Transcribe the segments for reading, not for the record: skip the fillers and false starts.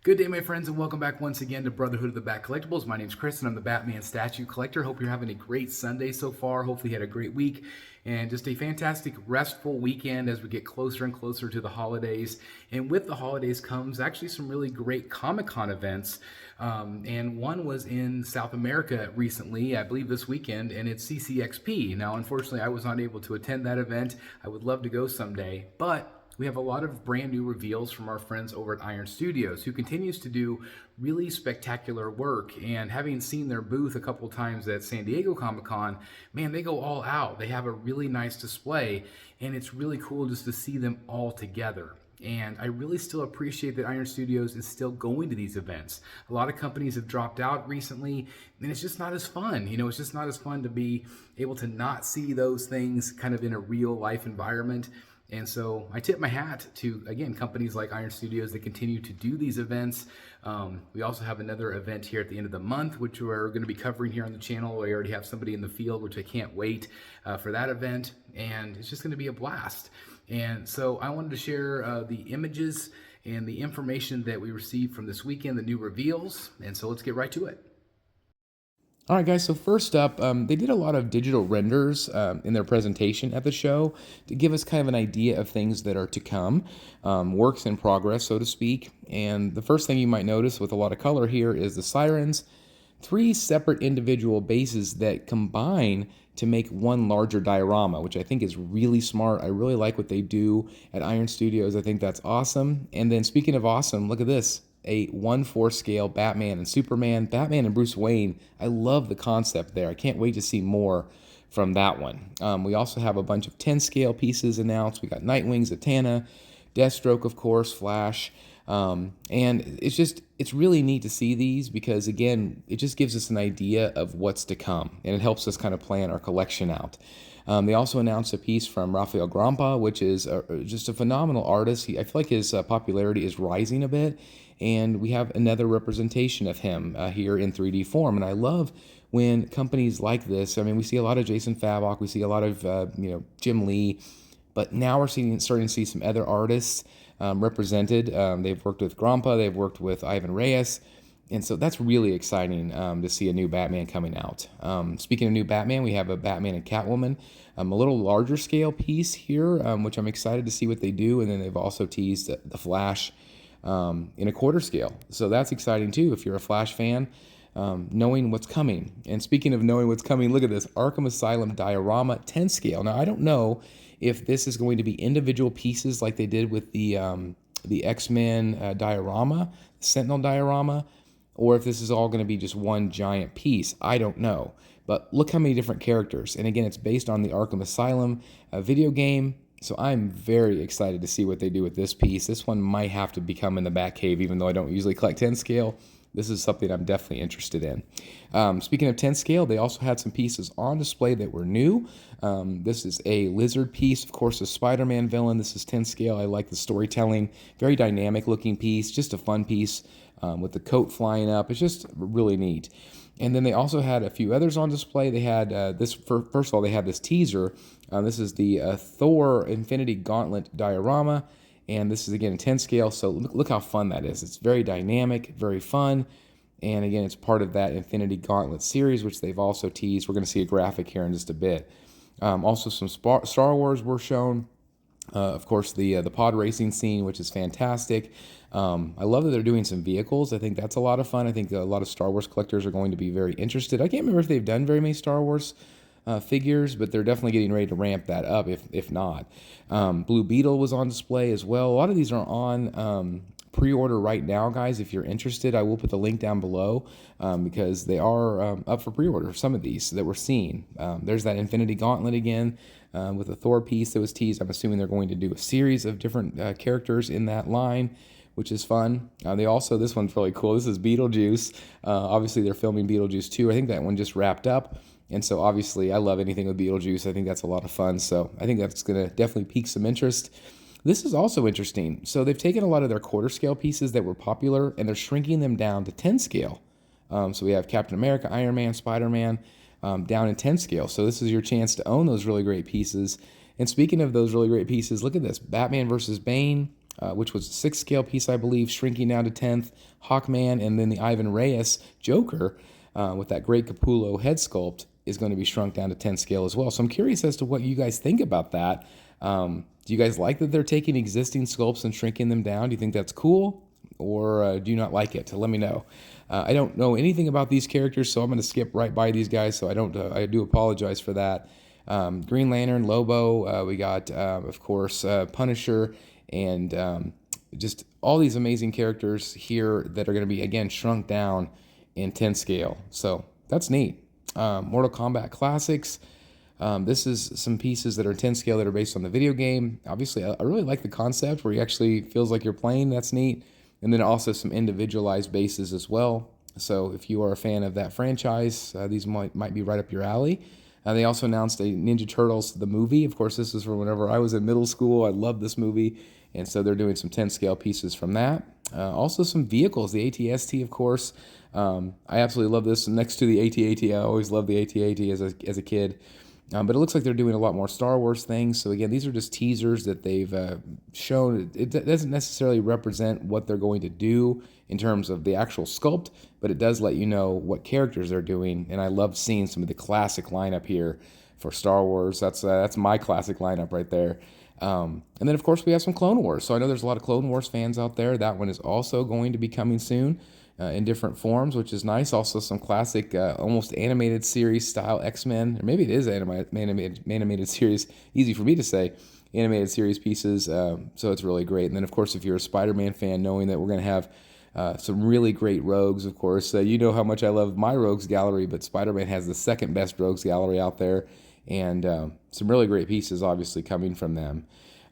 Good day, my friends, and welcome back once again to Brotherhood of the Bat Collectibles. My name's Chris, and I'm the Batman statue collector. Hope you're having a great Sunday so far. Hopefully you had a great week and just a fantastic, restful weekend as we get closer and closer to the holidays. And with the holidays comes actually some really great Comic-Con events. And one was in South America recently, I believe this weekend, and it's Ccxp. Now, unfortunately, I was not able to attend that event. I would love to go someday, but we have a lot of brand new reveals from our friends over at Iron Studios, who continues to do really spectacular work. And having seen their booth a couple times at San Diego Comic-Con, man, they go all out. They have a really nice display, and it's really cool just to see them all together. And I really still appreciate that Iron Studios is still going to these events. A lot of companies have dropped out recently, and it's just not as fun. It's just not as fun to be able to not see those things kind of in a real life environment. And so I tip my hat to, again, companies like Iron Studios that continue to do these events. We also have another event here at the end of the month, which we're going to be covering here on the channel. We already have somebody in the field, which I can't wait for that event. And it's just going to be a blast. And so I wanted to share the images and the information that we received from this weekend, the new reveals. And so let's get right to it. All right, guys, so first up, they did a lot of digital renders in their presentation at the show to give us kind of an idea of things that are to come, works in progress, so to speak. And the first thing you might notice with a lot of color here is the sirens, 3 separate individual bases that combine to make one larger diorama, which I think is really smart. I really like what they do at Iron Studios. I think that's awesome. And then speaking of awesome, look at this. A 1/4 scale Batman and Superman, Batman and Bruce Wayne. I love the concept there. I can't wait to see more from that one. We also have a bunch of 10 scale pieces announced. We got Nightwing, Zatanna, Deathstroke, of course, Flash. And it's really neat to see these because, again, it just gives us an idea of what's to come, and it helps us kind of plan our collection out. They also announced a piece from Rafael Grampa, which is just a phenomenal artist. I feel like his popularity is rising a bit, and we have another representation of him here in 3D form. And I love when companies like this, I mean, we see a lot of Jason Fabok, we see a lot of Jim Lee, but now we're starting to see some other artists represented. They've worked with Grampa, they've worked with Ivan Reyes, and so that's really exciting to see a new Batman coming out. Speaking of new Batman, we have a Batman and Catwoman, a little larger scale piece here, which I'm excited to see what they do. And then they've also teased the Flash in a 1/4 scale. So that's exciting too if you're a Flash fan, knowing what's coming. And speaking of knowing what's coming, look at this Arkham Asylum diorama 10 scale. Now, I don't know if this is going to be individual pieces like they did with the X-Men diorama, Sentinel diorama, or if this is all going to be just one giant piece. I don't know. But look how many different characters. And again, it's based on the Arkham Asylum video game. So I'm very excited to see what they do with this piece. This one might have to become in the Batcave, even though I don't usually collect 10 scale. This is something I'm definitely interested in. Speaking of 10 scale, they also had some pieces on display that were new. This is a lizard piece, of course, a Spider-Man villain. This is 10 scale. I like the storytelling. Very dynamic looking piece, just a fun piece with the coat flying up. It's just really neat. And then they also had a few others on display. They had first of all, they had this teaser. This is the Thor Infinity Gauntlet diorama. And this is, again, 10 scale, so look how fun that is. It's very dynamic, very fun. And again, it's part of that Infinity Gauntlet series, which they've also teased. We're going to see a graphic here in just a bit. Also, some Star Wars were shown. Of course, the pod racing scene, which is fantastic. I love that they're doing some vehicles. I think that's a lot of fun. I think a lot of Star Wars collectors are going to be very interested. I can't remember if they've done very many Star Wars figures, but they're definitely getting ready to ramp that up, if not. Blue Beetle was on display as well. A lot of these are on pre-order right now, guys. If you're interested, I will put the link down below because they are up for pre-order, some of these that we're seeing. There's that Infinity Gauntlet again with the Thor piece that was teased. I'm assuming they're going to do a series of different characters in that line, which is fun. They also, this one's really cool. This is Beetlejuice. Obviously, they're filming Beetlejuice 2. I think that one just wrapped up. And so obviously I love anything with Beetlejuice. I think that's a lot of fun. So I think that's going to definitely pique some interest. This is also interesting. So they've taken a lot of their 1/4 scale pieces that were popular and they're shrinking them down to 10 scale. So we have Captain America, Iron Man, Spider-Man down in 10 scale. So this is your chance to own those really great pieces. And speaking of those really great pieces, look at this. Batman versus Bane, which was a 6th scale piece, I believe, shrinking down to 10th. Hawkman, and then the Ivan Reyes Joker with that great Capullo head sculpt is going to be shrunk down to 10th scale as well. So I'm curious as to what you guys think about that. Do you guys like that they're taking existing sculpts and shrinking them down? Do you think that's cool, or do you not like it? Let me know. I don't know anything about these characters, so I'm going to skip right by these guys. So I do apologize for that. Green Lantern, Lobo. We got, of course, Punisher, and just all these amazing characters here that are going to be, again, shrunk down in 10 scale. So that's neat. Mortal Kombat Classics. This is some pieces that are 10 scale that are based on the video game. Obviously, I really like the concept where you actually feels like you're playing. That's neat. And then also some individualized bases as well. So if you are a fan of that franchise, these might be right up your alley. They also announced a Ninja Turtles, the movie. Of course, this is from whenever I was in middle school. I loved this movie. And so they're doing some 10 scale pieces from that. Also some vehicles, the AT-ST, of course. I absolutely love this. Next to the AT-AT, I always loved the AT-AT as a kid. But it looks like they're doing a lot more Star Wars things. So again, these are just teasers that they've shown. It doesn't necessarily represent what they're going to do in terms of the actual sculpt, but it does let you know what characters they're doing. And I love seeing some of the classic lineup here for Star Wars. That's my classic lineup right there. And then, of course, we have some Clone Wars. So I know there's a lot of Clone Wars fans out there. That one is also going to be coming soon. In different forms, which is nice. Also some classic, almost animated series style X-Men, or maybe it is animated series, easy for me to say, animated series pieces, so it's really great. And then, of course, if you're a Spider-Man fan, knowing that we're going to have some really great rogues, of course. You know how much I love my rogues gallery, but Spider-Man has the second best rogues gallery out there, and some really great pieces, obviously, coming from them.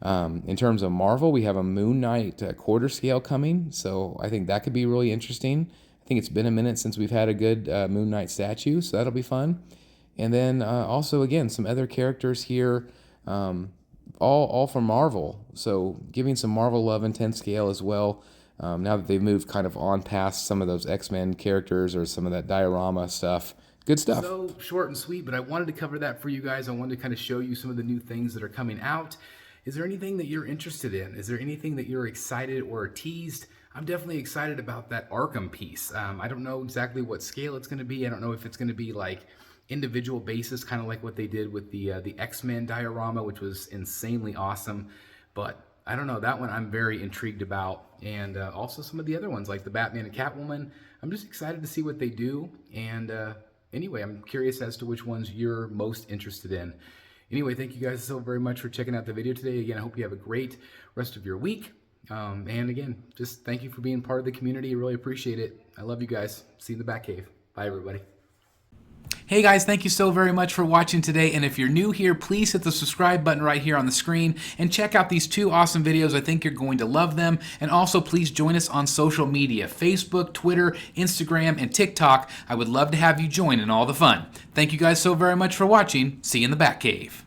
In terms of Marvel, we have a Moon Knight quarter scale coming, so I think that could be really interesting. I think it's been a minute since we've had a good Moon Knight statue, so that'll be fun. And then also, again, some other characters here, all from Marvel, so giving some Marvel love in 10 scale as well, now that they've moved kind of on past some of those X-Men characters or some of that diorama stuff. Good stuff. So short and sweet, but I wanted to cover that for you guys. I wanted to kind of show you some of the new things that are coming out. Is there anything that you're interested in? Is there anything that you're excited or teased? I'm definitely excited about that Arkham piece. I don't know exactly what scale it's going to be. I don't know if it's going to be like individual basis, kind of like what they did with the X-Men diorama, which was insanely awesome. But I don't know, that one I'm very intrigued about. And also some of the other ones like the Batman and Catwoman. I'm just excited to see what they do. And anyway, I'm curious as to which ones you're most interested in. Anyway, thank you guys so very much for checking out the video today. Again, I hope you have a great rest of your week. And again, just thank you for being part of the community. I really appreciate it. I love you guys. See you in the Batcave. Bye, everybody. Hey guys, thank you so very much for watching today. And if you're new here, please hit the subscribe button right here on the screen and check out these two awesome videos. I think you're going to love them. And also please join us on social media, Facebook, Twitter, Instagram, and TikTok. I would love to have you join in all the fun. Thank you guys so very much for watching. See you in the Batcave.